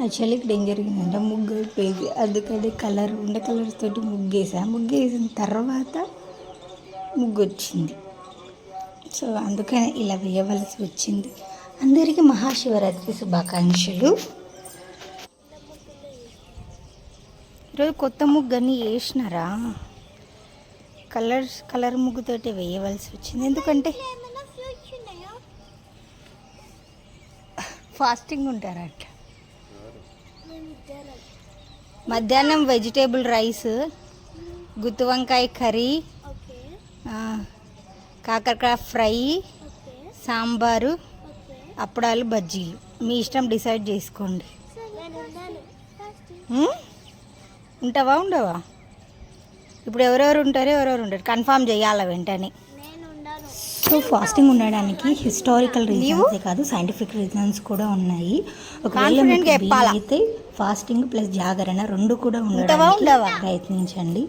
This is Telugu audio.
యాక్చువల్లీ ఇక్కడ ఏం జరిగిందంటే ముగ్గు అయిపోయింది, అందుకని కలర్స్ తోటి ముగ్గేసిన తర్వాత ముగ్గు వచ్చింది. సో అందుకని ఇలా వేయవలసి వచ్చింది. అందరికీ మహాశివరాత్రి శుభాకాంక్షలు. ఈరోజు కొత్త ముగ్గు అని వేసినారా, కలర్ ముగ్గుతోటి వేయవలసి వచ్చింది. ఎందుకంటే ఫాస్టింగ్ ఉంటారు అట్లా. మధ్యాహ్నం వెజిటేబుల్ రైస్, గుత్తి వంకాయ కర్రీ, కాకరకాయ ఫ్రై, సాంబారు, అప్పడాలు, బజ్జీలు. మీ ఇష్టం, డిసైడ్ చేసుకోండి. ఉంటావా ఉండవా? ఇప్పుడు ఎవరెవరు ఉంటారు కన్ఫామ్ చేయాలి వెంటనే. సో ఫాస్టింగ్ ఉండడానికి హిస్టారికల్ రీజన్సే కాదు, సైంటిఫిక్ రీజన్స్ కూడా ఉన్నాయి. ఒకవేళ అయితే ఫాస్టింగ్ ప్లస్ జాగరణ రెండు కూడా ఉండడానికి ప్రయత్నించండి.